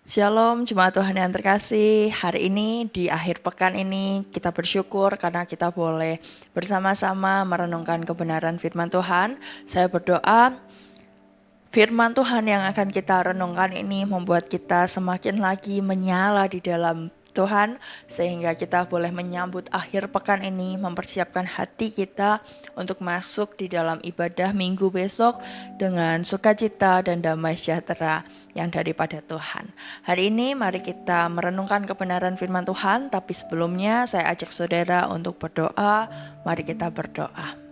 Shalom jemaat Tuhan yang terkasih. Hari ini di akhir pekan ini kita bersyukur karena kita boleh bersama-sama merenungkan kebenaran firman Tuhan. Saya berdoa firman Tuhan yang akan kita renungkan ini membuat kita semakin lagi menyala di dalam Tuhan, sehingga kita boleh menyambut akhir pekan ini, mempersiapkan hati kita untuk masuk di dalam ibadah minggu besok dengan sukacita dan damai sejahtera yang daripada Tuhan. Hari ini mari kita merenungkan kebenaran firman Tuhan, tapi sebelumnya saya ajak saudara untuk berdoa. Mari kita berdoa.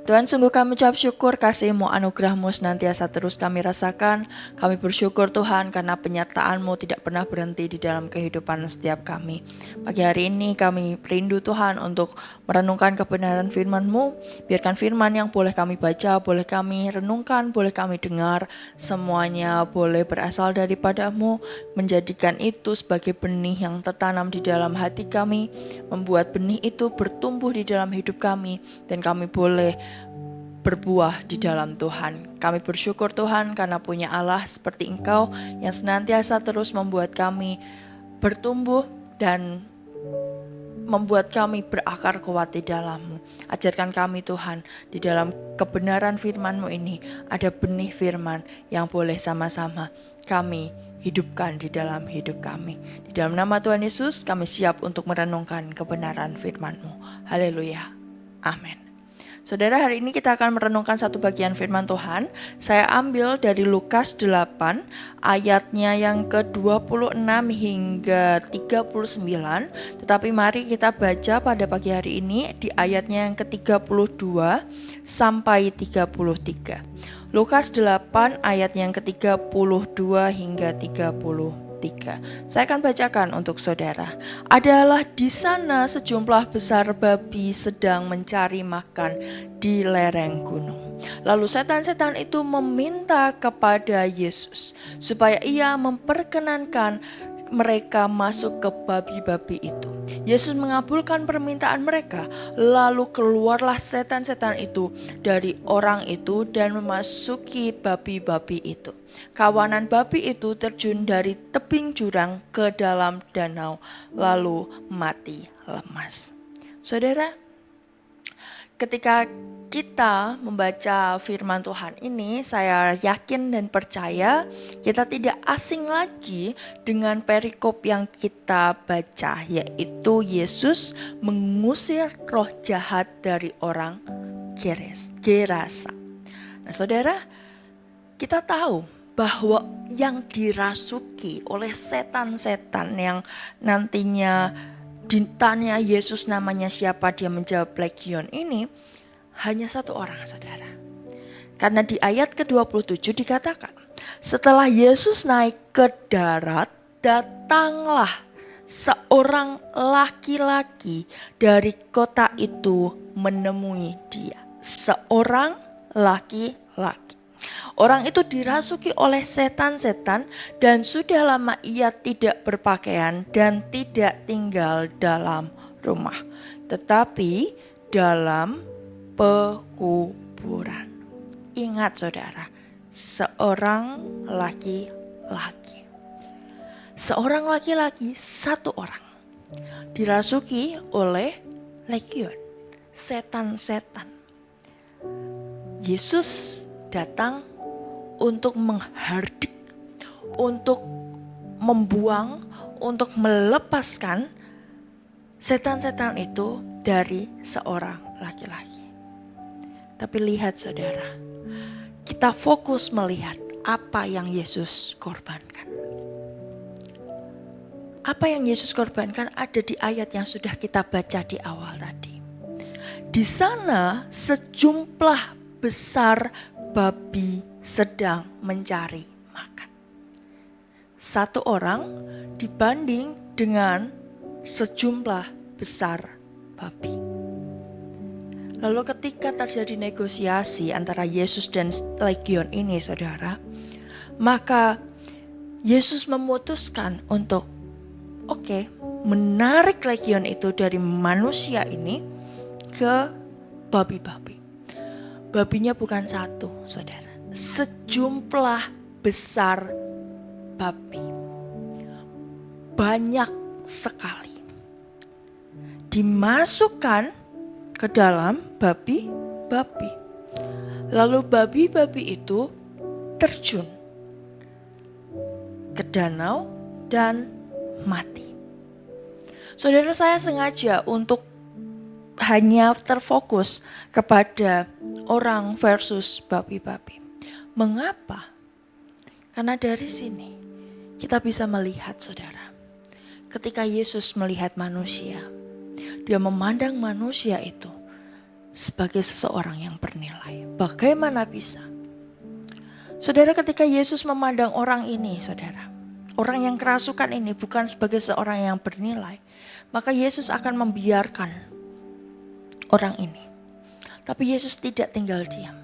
Tuhan, sungguh kami ucap syukur kasih-Mu, anugerah-Mu senantiasa terus kami rasakan. Kami bersyukur Tuhan karena penyertaan-Mu tidak pernah berhenti di dalam kehidupan setiap kami. Pagi hari ini kami rindu Tuhan untuk merenungkan kebenaran firman-Mu. Biarkan firman yang boleh kami baca, boleh kami renungkan, boleh kami dengar, semuanya boleh berasal daripada-Mu, menjadikan itu sebagai benih yang tertanam di dalam hati kami, membuat benih itu bertumbuh di dalam hidup kami, dan kami boleh berbuah di dalam Tuhan. Kami bersyukur Tuhan karena punya Allah seperti Engkau yang senantiasa terus membuat kami bertumbuh dan membuat kami berakar kuat di dalam-Mu. Ajarkan kami Tuhan, di dalam kebenaran firman-Mu ini ada benih firman yang boleh sama-sama kami hidupkan di dalam hidup kami. Di dalam nama Tuhan Yesus kami siap untuk merenungkan kebenaran firman-Mu. Haleluya. Amin. Saudara, hari ini kita akan merenungkan satu bagian firman Tuhan. Saya ambil dari Lukas 8 ayatnya yang ke-26 hingga 39. Tetapi mari kita baca pada pagi hari ini di ayatnya yang ke-32 sampai 33. Lukas 8 ayat yang ke-32 hingga 33. Saya akan bacakan untuk saudara. Adalah di sana sejumlah besar babi sedang mencari makan di lereng gunung. Lalu setan-setan itu meminta kepada Yesus supaya ia memperkenankan mereka masuk ke babi-babi itu. Yesus mengabulkan permintaan mereka, lalu keluarlah setan-setan itu dari orang itu dan memasuki babi-babi itu. Kawanan babi itu terjun dari tebing jurang ke dalam danau, lalu mati lemas. Saudara, ketika kita membaca firman Tuhan ini, saya yakin dan percaya kita tidak asing lagi dengan perikop yang kita baca, yaitu Yesus mengusir roh jahat dari orang Gerasa. Nah saudara, kita tahu bahwa yang dirasuki oleh setan-setan yang nantinya ditanya Yesus namanya siapa, dia menjawab Legion ini, hanya satu orang, saudara. Karena di ayat ke-27 dikatakan, setelah Yesus naik ke darat, datanglah seorang laki-laki dari kota itu menemui dia. Seorang laki-laki. Orang itu dirasuki oleh setan-setan dan sudah lama ia tidak berpakaian dan tidak tinggal dalam rumah, tetapi dalam pekuburan. Ingat saudara, seorang laki-laki. Seorang laki-laki, satu orang dirasuki oleh legion, setan-setan. Yesus datang untuk menghardik, untuk membuang, untuk melepaskan setan-setan itu dari seorang laki-laki. Tapi lihat saudara, kita fokus melihat apa yang Yesus korbankan. Apa yang Yesus korbankan ada di ayat yang sudah kita baca di awal tadi. Di sana sejumlah besar babi sedang mencari makan. Satu orang dibanding dengan sejumlah besar babi. Lalu ketika terjadi negosiasi antara Yesus dan legion ini saudara, maka Yesus memutuskan untuk menarik legion itu dari manusia ini ke babi-babi. Babinya bukan satu saudara, sejumlah besar babi. Banyak sekali. Dimasukkan ke dalam babi-babi. Lalu babi-babi itu terjun ke danau dan mati. Saudara, saya sengaja untuk hanya terfokus kepada orang versus babi-babi. Mengapa? Karena dari sini kita bisa melihat, saudara, ketika Yesus melihat manusia, dia memandang manusia itu sebagai seseorang yang bernilai. Bagaimana bisa? Saudara, ketika Yesus memandang orang ini, saudara, orang yang kerasukan ini bukan sebagai seorang yang bernilai, maka Yesus akan membiarkan orang ini. Tapi Yesus tidak tinggal diam.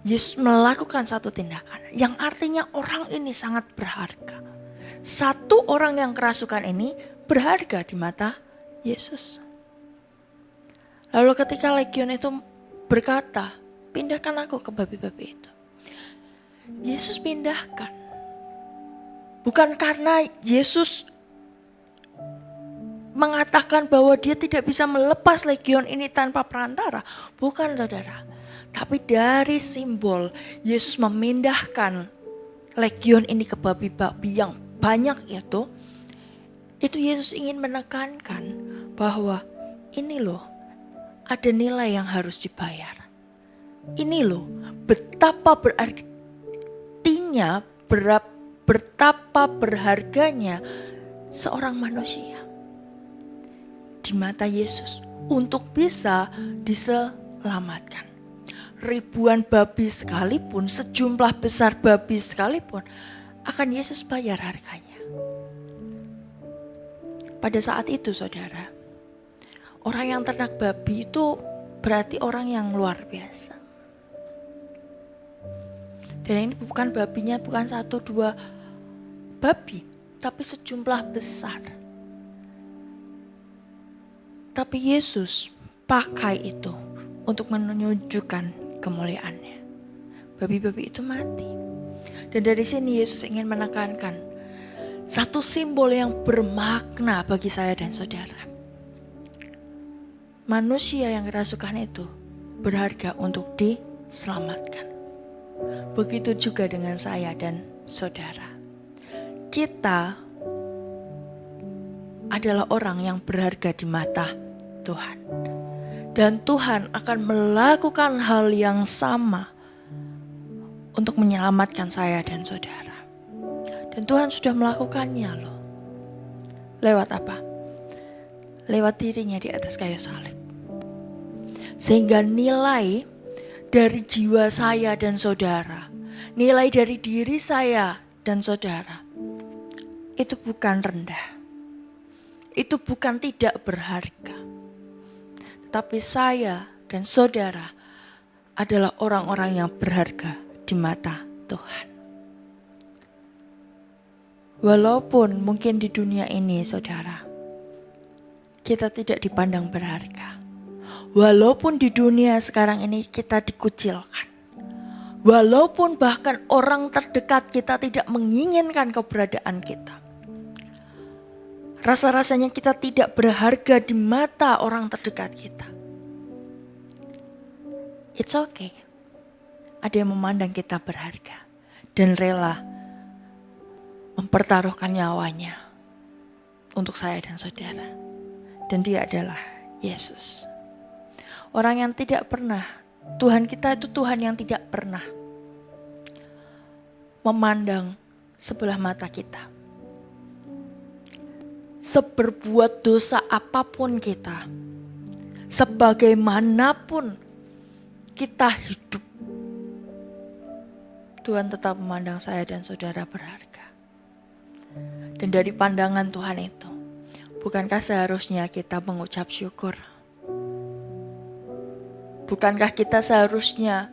Yesus melakukan satu tindakan yang artinya orang ini sangat berharga. Satu orang yang kerasukan ini berharga di mata Yesus. Lalu ketika legion itu berkata, pindahkan aku ke babi-babi itu, Yesus pindahkan. Bukan karena Yesus mengatakan bahwa dia tidak bisa melepas legion ini tanpa perantara. Bukan, saudara. Tapi dari simbol Yesus memindahkan legion ini ke babi-babi yang banyak itu Yesus ingin menekankan bahwa ini loh, ada nilai yang harus dibayar. Ini loh, betapa berartinya, betapa berharganya seorang manusia di mata Yesus untuk bisa diselamatkan. Ribuan babi sekalipun, sejumlah besar babi sekalipun, akan Yesus bayar harganya. Pada saat itu, saudara, orang yang ternak babi itu berarti orang yang luar biasa. Dan ini bukan babinya, bukan 1-2 babi, tapi sejumlah besar. Tapi Yesus pakai itu untuk menunjukkan kemuliaannya. Babi-babi itu mati. Dan dari sini Yesus ingin menekankan satu simbol yang bermakna bagi saya dan saudara. Manusia yang kerasukan itu berharga untuk diselamatkan. Begitu juga dengan saya dan saudara. Kita adalah orang yang berharga di mata Tuhan. Dan Tuhan akan melakukan hal yang sama untuk menyelamatkan saya dan saudara. Dan Tuhan sudah melakukannya loh. Lewat apa? Lewat dirinya di atas kayu salib. Sehingga nilai dari jiwa saya dan saudara, nilai dari diri saya dan saudara, itu bukan rendah. Itu bukan tidak berharga. Tapi saya dan saudara adalah orang-orang yang berharga di mata Tuhan. Walaupun mungkin di dunia ini, saudara, kita tidak dipandang berharga. Walaupun di dunia sekarang ini kita dikucilkan. Walaupun bahkan orang terdekat kita tidak menginginkan keberadaan kita. Rasa-rasanya kita tidak berharga di mata orang terdekat kita. It's okay. Ada yang memandang kita berharga dan rela mempertaruhkan nyawanya untuk saya dan saudara. Dan dia adalah Yesus. Orang yang tidak pernah, Tuhan kita itu Tuhan yang tidak pernah memandang sebelah mata kita. Seberbuat dosa apapun kita, sebagaimanapun kita hidup, Tuhan tetap memandang saya dan saudara berharga. Dan dari pandangan Tuhan itu, bukankah seharusnya kita mengucap syukur? Bukankah kita seharusnya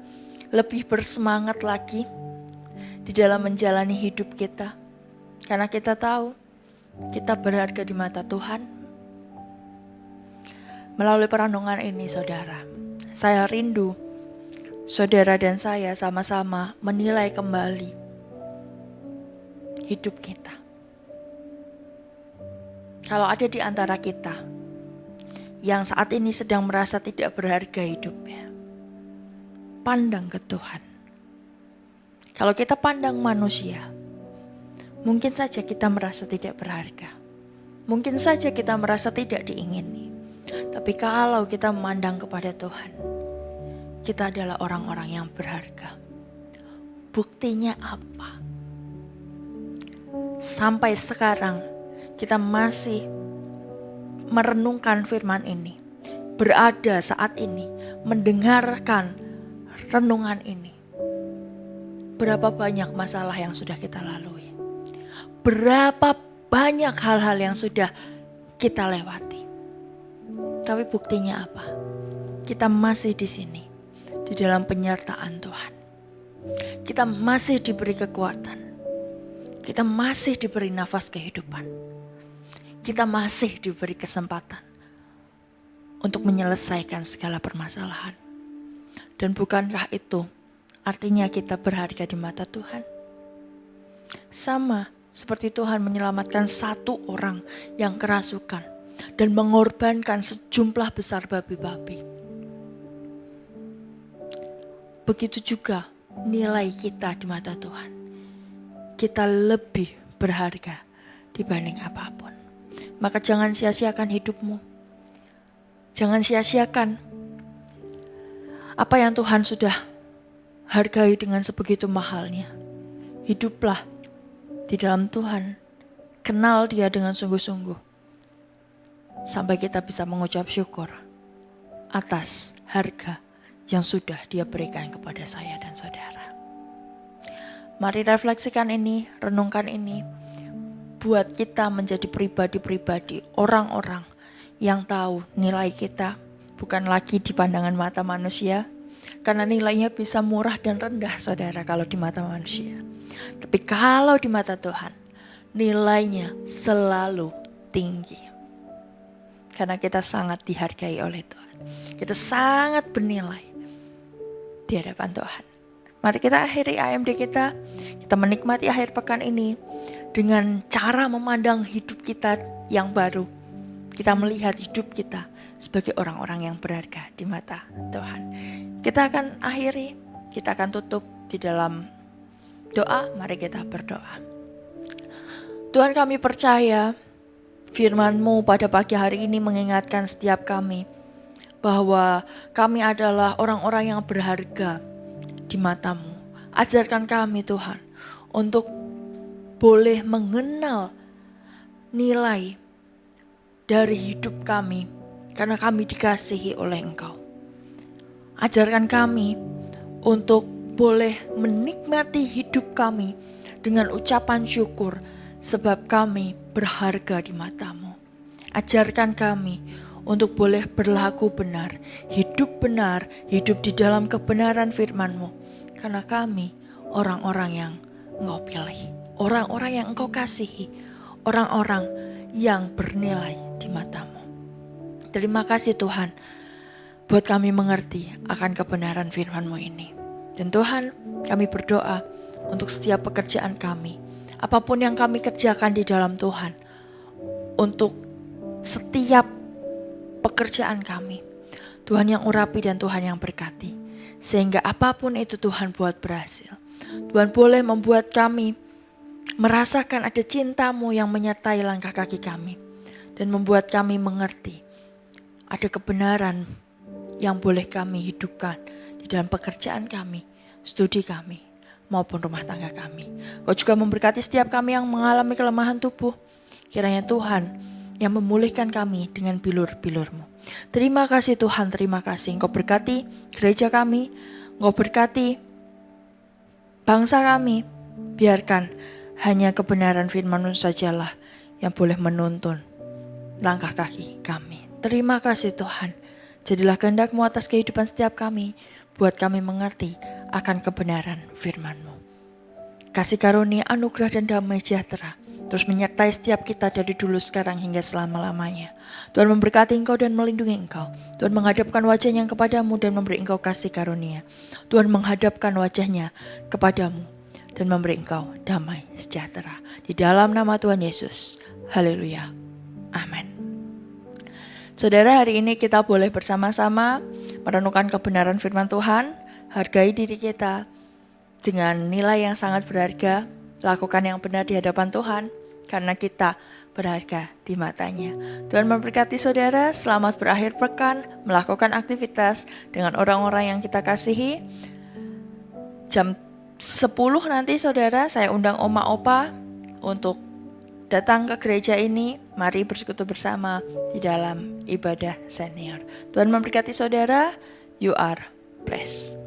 lebih bersemangat lagi di dalam menjalani hidup kita? Karena kita tahu kita berharga di mata Tuhan. Melalui perenungan ini, saudara, saya rindu saudara dan saya sama-sama menilai kembali hidup kita. Kalau ada di antara kita yang saat ini sedang merasa tidak berharga hidupnya, pandang ke Tuhan. Kalau kita pandang manusia, mungkin saja kita merasa tidak berharga. Mungkin saja kita merasa tidak diingini. Tapi kalau kita memandang kepada Tuhan, kita adalah orang-orang yang berharga. Buktinya apa? Sampai sekarang kita masih merenungkan firman ini, berada saat ini, mendengarkan renungan ini. Berapa banyak masalah yang sudah kita lalui, berapa banyak hal-hal yang sudah kita lewati. Tapi buktinya apa? Kita masih di sini, di dalam penyertaan Tuhan. Kita masih diberi kekuatan. Kita masih diberi nafas kehidupan. Kita masih diberi kesempatan untuk menyelesaikan segala permasalahan. Dan bukankah itu artinya kita berharga di mata Tuhan? Sama seperti Tuhan menyelamatkan satu orang yang kerasukan dan mengorbankan sejumlah besar babi-babi. Begitu juga nilai kita di mata Tuhan. Kita lebih berharga dibanding apapun. Maka jangan sia-siakan hidupmu. Jangan sia-siakan apa yang Tuhan sudah hargai dengan sebegitu mahalnya. Hiduplah di dalam Tuhan. Kenal Dia dengan sungguh-sungguh. Sampai kita bisa mengucap syukur atas harga yang sudah Dia berikan kepada saya dan saudara. Mari refleksikan ini, renungkan ini. Buat kita menjadi pribadi-pribadi, orang-orang yang tahu nilai kita bukan lagi di pandangan mata manusia. Karena nilainya bisa murah dan rendah saudara kalau di mata manusia. Tapi kalau di mata Tuhan, nilainya selalu tinggi. Karena kita sangat dihargai oleh Tuhan. Kita sangat bernilai di hadapan Tuhan. Mari kita akhiri AMD kita. Kita menikmati akhir pekan ini dengan cara memandang hidup kita yang baru. Kita melihat hidup kita sebagai orang-orang yang berharga di mata Tuhan. Kita akan akhiri, kita akan tutup di dalam doa. Mari kita berdoa. Tuhan, kami percaya firman-Mu pada pagi hari ini mengingatkan setiap kami bahwa kami adalah orang-orang yang berharga di mata-Mu. Ajarkan kami Tuhan untuk boleh mengenal nilai dari hidup kami karena kami dikasihi oleh Engkau. Ajarkan kami untuk boleh menikmati hidup kami dengan ucapan syukur sebab kami berharga di mata-Mu. Ajarkan kami untuk boleh berlaku benar, hidup di dalam kebenaran firman-Mu. Karena kami orang-orang yang Engkau pilih, orang-orang yang Engkau kasihi, orang-orang yang bernilai di mata-Mu. Terima kasih Tuhan, buat kami mengerti akan kebenaran firman-Mu ini. Dan Tuhan, kami berdoa untuk setiap pekerjaan kami, apapun yang kami kerjakan di dalam Tuhan, untuk setiap pekerjaan kami, Tuhan yang urapi dan Tuhan yang berkati. Sehingga apapun itu Tuhan buat berhasil. Tuhan boleh membuat kami merasakan ada cinta-Mu yang menyertai langkah kaki kami. Dan membuat kami mengerti ada kebenaran yang boleh kami hidupkan di dalam pekerjaan kami, studi kami, maupun rumah tangga kami. Kau juga memberkati setiap kami yang mengalami kelemahan tubuh. Kiranya Tuhan yang memulihkan kami dengan bilur-bilur-Mu. Terima kasih Tuhan, terima kasih. Engkau berkati gereja kami, Engkau berkati bangsa kami. Biarkan hanya kebenaran firman-Mu sajalah yang boleh menuntun langkah kaki kami. Terima kasih Tuhan. Jadilah kehendak-Mu atas kehidupan setiap kami, buat kami mengerti akan kebenaran firman-Mu. Kasih karunia, anugerah dan damai sejahtera terus menyertai setiap kita dari dulu, sekarang, hingga selama-lamanya. Tuhan memberkati Engkau dan melindungi Engkau. Tuhan menghadapkan wajahnya kepadamu dan memberi Engkau kasih karunia. Tuhan menghadapkan wajahnya kepadamu dan memberi engkau damai sejahtera. Di dalam nama Tuhan Yesus. Haleluya. Amin. Saudara, hari ini kita boleh bersama-sama merenungkan kebenaran firman Tuhan. Hargai diri kita dengan nilai yang sangat berharga. Lakukan yang benar di hadapan Tuhan, karena kita berharga di matanya. Tuhan memberkati saudara. Selamat berakhir pekan, melakukan aktivitas dengan orang-orang yang kita kasihi. Jam 10 nanti saudara, saya undang oma opa untuk datang ke gereja ini. Mari bersekutu bersama di dalam ibadah senior. Tuhan memberkati saudara. You are blessed.